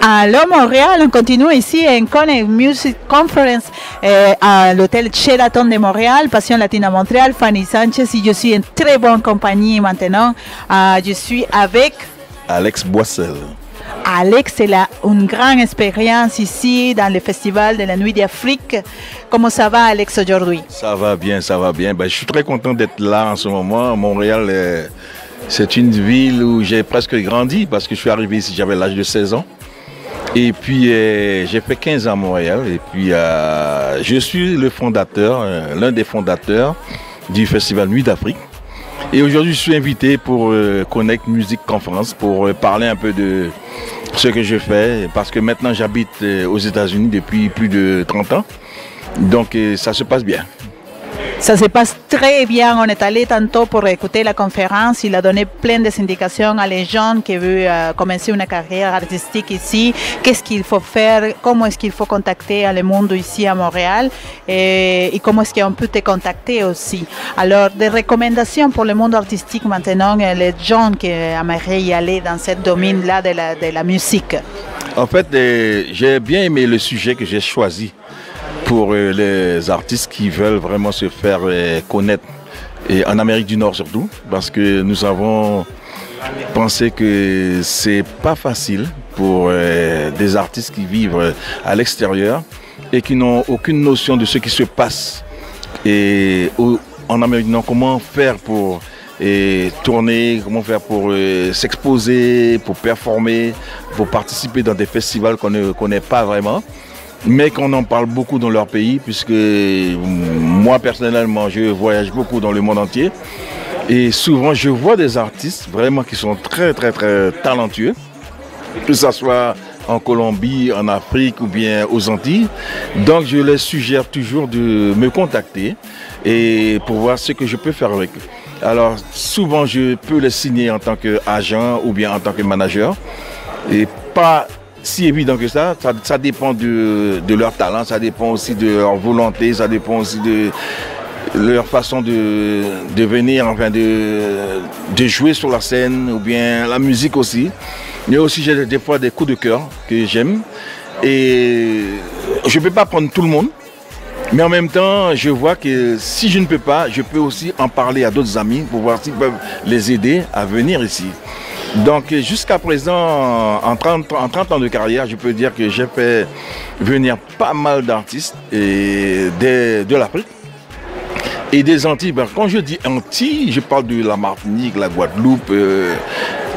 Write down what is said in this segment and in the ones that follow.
Alors Montréal, on continue ici en Connect Music Conference à l'hôtel Sheraton de Montréal, Passion Latine à Montréal, Fanny Sanchez, et je suis en très bonne compagnie maintenant. Je suis avec Alex Boissel. Alex, il a une grande expérience ici dans le Festival de la Nuit d'Afrique. Comment ça va, Alex, aujourd'hui? Ça va bien, ça va bien. Ben, je suis très content d'être là en ce moment. Montréal, c'est une ville où j'ai presque grandi parce que je suis arrivé ici, j'avais l'âge de 16 ans. Et puis, j'ai fait 15 ans à Montréal. Et puis, je suis le fondateur, l'un des fondateurs du Festival Nuit d'Afrique. Et aujourd'hui, je suis invité pour Connect Music Conference pour parler un peu de ce que je fais. Parce que maintenant, j'habite aux États-Unis depuis plus de 30 ans. Donc, ça se passe bien. Ça se passe très bien. On est allé tantôt pour écouter la conférence. Il a donné plein d'indications à les jeunes qui veulent commencer une carrière artistique ici. Qu'est-ce qu'il faut faire? Comment est-ce qu'il faut contacter le monde ici à Montréal? Et comment est-ce qu'on peut te contacter aussi? Alors, des recommandations pour le monde artistique maintenant, les jeunes qui aimeraient y aller dans ce domaine-là de la musique. En fait, j'ai bien aimé le sujet que j'ai choisi pour les artistes qui veulent vraiment se faire connaître, et en Amérique du Nord surtout, parce que nous avons pensé que c'est pas facile pour des artistes qui vivent à l'extérieur et qui n'ont aucune notion de ce qui se passe en Amérique du Nord. Comment faire pour tourner, comment faire pour s'exposer, pour performer, pour participer dans des festivals qu'on ne connaît pas vraiment, mais qu'on en parle beaucoup dans leur pays, puisque moi personnellement je voyage beaucoup dans le monde entier et souvent je vois des artistes vraiment qui sont très talentueux, que ce soit en Colombie, en Afrique ou bien aux Antilles. Donc je les suggère toujours de me contacter et pour voir ce que je peux faire avec eux. Alors souvent je peux les signer en tant qu'agent ou bien en tant que manager, et pas si évident que ça dépend de leur talent, ça dépend aussi de leur volonté, ça dépend aussi de leur façon de venir, enfin de jouer sur la scène, ou bien la musique aussi. Mais aussi j'ai des fois des coups de cœur que j'aime. Et je ne peux pas prendre tout le monde, mais en même temps, je vois que si je ne peux pas, je peux aussi en parler à d'autres amis pour voir s'ils peuvent les aider à venir ici. Donc jusqu'à présent, en 30 ans de carrière, je peux dire que j'ai fait venir pas mal d'artistes de l'Afrique et des Antilles. Quand je dis Antilles, je parle de la Martinique, la Guadeloupe,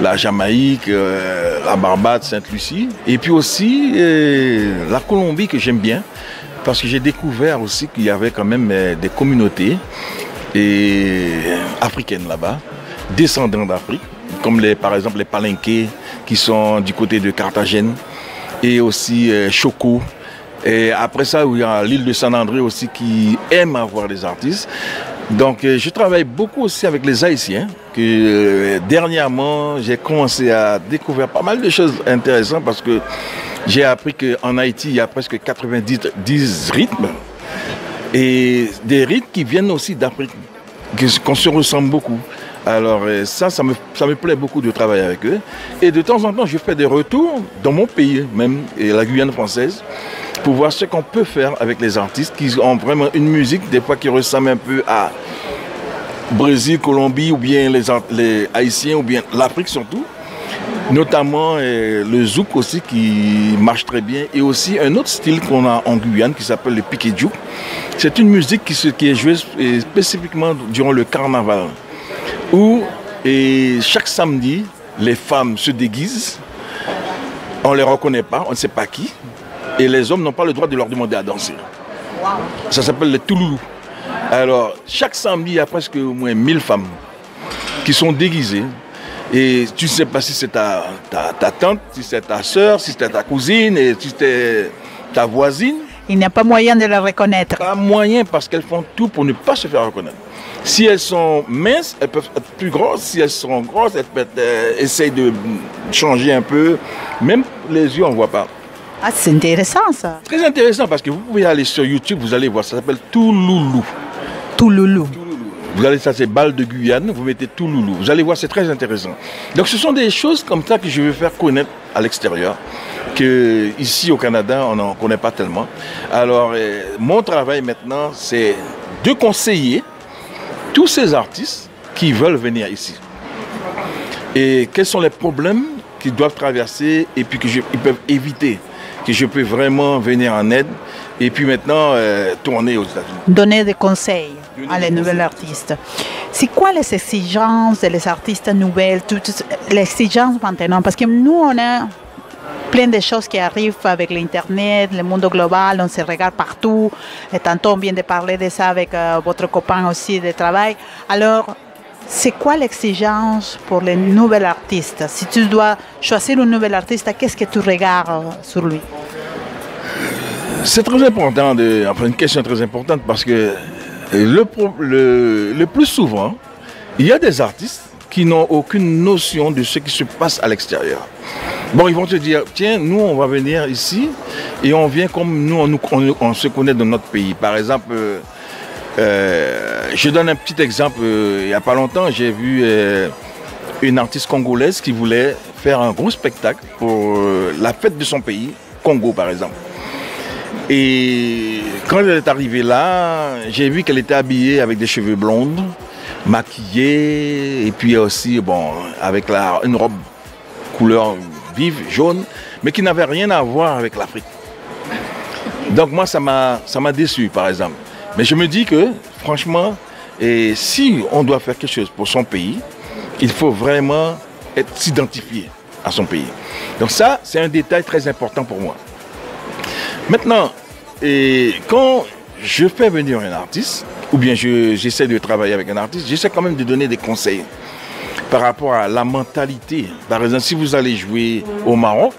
la Jamaïque, la Barbade, Sainte-Lucie. Et puis aussi la Colombie que j'aime bien, parce que j'ai découvert aussi qu'il y avait quand même des communautés africaines là-bas, descendants d'Afrique, comme par exemple les Palenqués qui sont du côté de Carthagène, et aussi Choco. Et après ça, il y a l'île de San André aussi qui aime avoir des artistes. Donc je travaille beaucoup aussi avec les Haïtiens, que dernièrement j'ai commencé à découvrir pas mal de choses intéressantes, parce que j'ai appris qu'en Haïti il y a presque 90 rythmes, et des rythmes qui viennent aussi d'Afrique, qu'on se ressemble beaucoup. Alors ça me plaît beaucoup de travailler avec eux. Et de temps en temps, je fais des retours dans mon pays, même et la Guyane française, pour voir ce qu'on peut faire avec les artistes qui ont vraiment une musique, des fois qui ressemble un peu à Brésil, Colombie, ou bien les Haïtiens, ou bien l'Afrique surtout. Notamment le zouk aussi qui marche très bien. Et aussi un autre style qu'on a en Guyane qui s'appelle le piqué djouk. C'est une musique qui est jouée spécifiquement durant le carnaval, où chaque samedi, les femmes se déguisent, on ne les reconnaît pas, on ne sait pas qui, et les hommes n'ont pas le droit de leur demander à danser. Wow. Ça s'appelle le touloulou. Alors, chaque samedi, il y a presque au moins 1000 femmes qui sont déguisées, et tu ne sais pas si c'est ta tante, si c'est ta soeur, si c'est ta cousine, et si c'est ta voisine. Il n'y a pas moyen de la reconnaître. Pas moyen, parce qu'elles font tout pour ne pas se faire reconnaître. Si elles sont minces, elles peuvent être plus grosses. Si elles sont grosses, elles peuvent essayent de changer un peu. Même les yeux, on ne voit pas. Ah, c'est intéressant ça. Très intéressant, parce que vous pouvez aller sur YouTube, vous allez voir, ça s'appelle Touloulou. Touloulou. Vous allez, ça c'est Bal de Guyane, vous mettez Touloulou. Vous allez voir, c'est très intéressant. Donc ce sont des choses comme ça que je veux faire connaître à l'extérieur. que ici au Canada, on n'en connaît pas tellement. Alors, mon travail maintenant, c'est de conseiller tous ces artistes qui veulent venir ici. Et quels sont les problèmes qu'ils doivent traverser et puis qu'ils peuvent éviter, que je peux vraiment venir en aide et puis maintenant tourner aux États-Unis. Donner des conseils à les nouveaux artistes. C'est quoi les exigences des artistes nouvelles, toutes les exigences maintenant? Parce que nous, on a plein de choses qui arrivent avec l'Internet, le monde global, on se regarde partout. Et tantôt, on vient de parler de ça avec votre copain aussi de travail. Alors, c'est quoi l'exigence pour les nouveaux artistes? Si tu dois choisir un nouvel artiste, qu'est-ce que tu regardes sur lui? C'est très important, enfin une question très importante parce que le plus souvent, il y a des artistes qui n'ont aucune notion de ce qui se passe à l'extérieur. Bon, ils vont te dire, tiens, nous, on va venir ici et on vient comme nous, on se connaît dans notre pays. Par exemple, je donne un petit exemple. Il n'y a pas longtemps, j'ai vu une artiste congolaise qui voulait faire un gros spectacle pour la fête de son pays, Congo par exemple. Et quand elle est arrivée là, j'ai vu qu'elle était habillée avec des cheveux blondes, maquillée, et puis aussi bon, avec une robe couleur vive, jaune, mais qui n'avait rien à voir avec l'Afrique. Donc moi, ça m'a déçu, par exemple. Mais je me dis que, franchement, si on doit faire quelque chose pour son pays, il faut vraiment s'identifier à son pays. Donc ça, c'est un détail très important pour moi. Maintenant, quand je fais venir un artiste, ou bien j'essaie de travailler avec un artiste, j'essaie quand même de donner des conseils par rapport à la mentalité. Par exemple, si vous allez jouer au Maroc,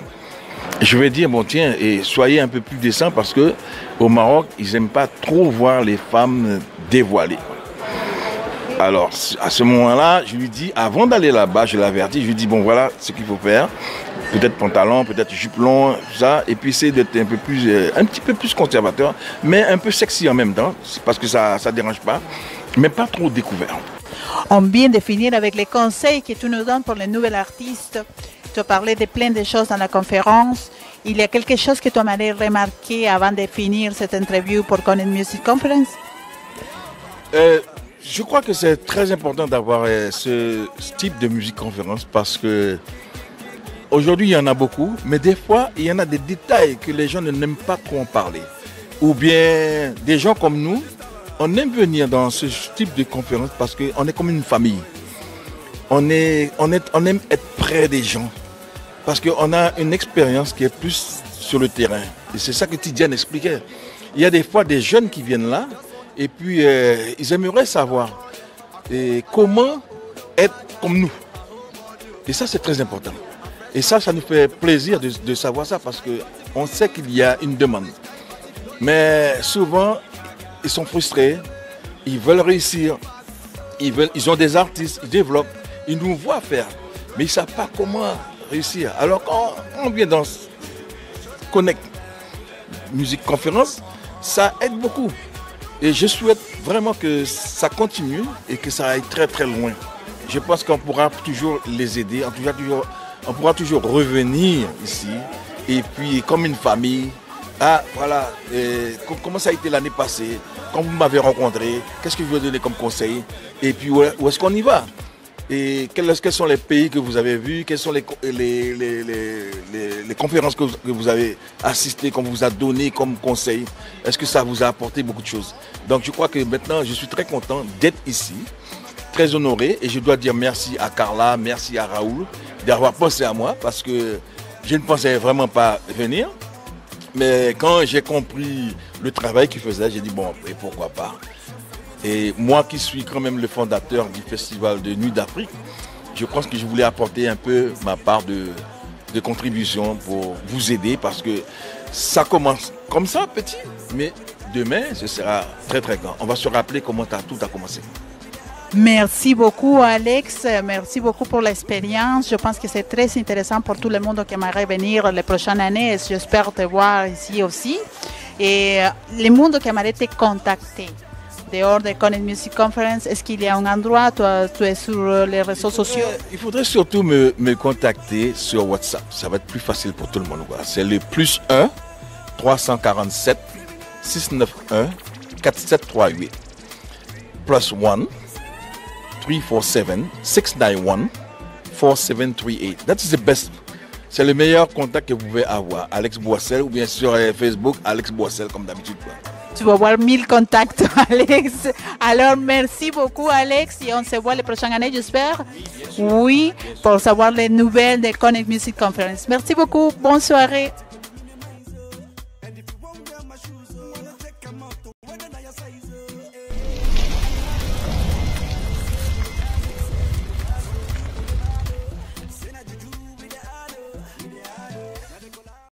je vais dire, bon tiens, soyez un peu plus décent parce que au Maroc, ils n'aiment pas trop voir les femmes dévoilées. Alors, à ce moment-là, je lui dis, avant d'aller là-bas, je l'avertis, je lui dis, bon voilà ce qu'il faut faire. Peut-être pantalon, peut-être jupe long, tout ça. Et puis essayer d'être un petit peu plus conservateur, mais un peu sexy en même temps, parce que ça ne dérange pas, mais pas trop découvert. On vient de finir avec les conseils que tu nous donnes pour les nouveaux artistes. Tu as parlé de plein de choses dans la conférence. Il y a quelque chose que tu aimerais remarquer avant de finir cette interview pour Connect Music Conference? Je crois que c'est très important d'avoir ce type de musique conférence parce que aujourd'hui, il y en a beaucoup, mais des fois, il y en a des détails que les gens n'aiment pas trop en parler. Ou bien, des gens comme nous, on aime venir dans ce type de conférence parce qu'on est comme une famille. On aime être près des gens parce qu'on a une expérience qui est plus sur le terrain. Et c'est ça que Tidiane expliquait. Il y a des fois des jeunes qui viennent là et puis ils aimeraient savoir comment être comme nous. Et ça, c'est très important. Et ça nous fait plaisir de savoir ça parce qu'on sait qu'il y a une demande. Mais souvent, ils sont frustrés, ils veulent réussir, ils ont des artistes, ils développent, ils nous voient faire, mais ils ne savent pas comment réussir. Alors quand on vient dans Connect Music Conference, ça aide beaucoup. Et je souhaite vraiment que ça continue et que ça aille très très loin. Je pense qu'on pourra toujours les aider, on pourra toujours revenir ici et puis comme une famille. Ah voilà, comment ça a été l'année passée, quand vous m'avez rencontré, qu'est-ce que je vais donner comme conseil et puis où est-ce qu'on y va et quels sont les pays que vous avez vus, quelles sont les conférences que vous avez assistées, qu'on vous a donné comme conseil, est-ce que ça vous a apporté beaucoup de choses. Donc je crois que maintenant je suis très content d'être ici, très honoré et je dois dire merci à Carla, merci à Raoul d'avoir pensé à moi parce que je ne pensais vraiment pas venir. Mais quand j'ai compris le travail qu'il faisait, j'ai dit bon, et pourquoi pas. Et moi qui suis quand même le fondateur du Festival de Nuit d'Afrique, je pense que je voulais apporter un peu ma part de contribution pour vous aider parce que ça commence comme ça, petit, mais demain, ce sera très très grand. On va se rappeler comment tout a commencé. Merci beaucoup, Alex. Merci beaucoup pour l'expérience. Je pense que c'est très intéressant pour tout le monde qui aimerait venir les prochaines années. J'espère te voir ici aussi. Et le monde qui aimerait te contacter, dehors de Connect Music Conference? Est-ce qu'il y a un endroit? Toi, tu es sur les réseaux sociaux? Il faudrait surtout me contacter sur WhatsApp. Ça va être plus facile pour tout le monde. C'est le +1 347 691 4738 +1 347 691 4738. That is the best. C'est le meilleur contact que vous pouvez avoir. Alex Boissel ou bien sur Facebook, Alex Boissel comme d'habitude. Tu vas avoir 1000 contacts, Alex. Alors, merci beaucoup, Alex. Et on se voit les prochaines années, j'espère. Oui, pour savoir les nouvelles de Connect Music Conference. Merci beaucoup. Bonne soirée.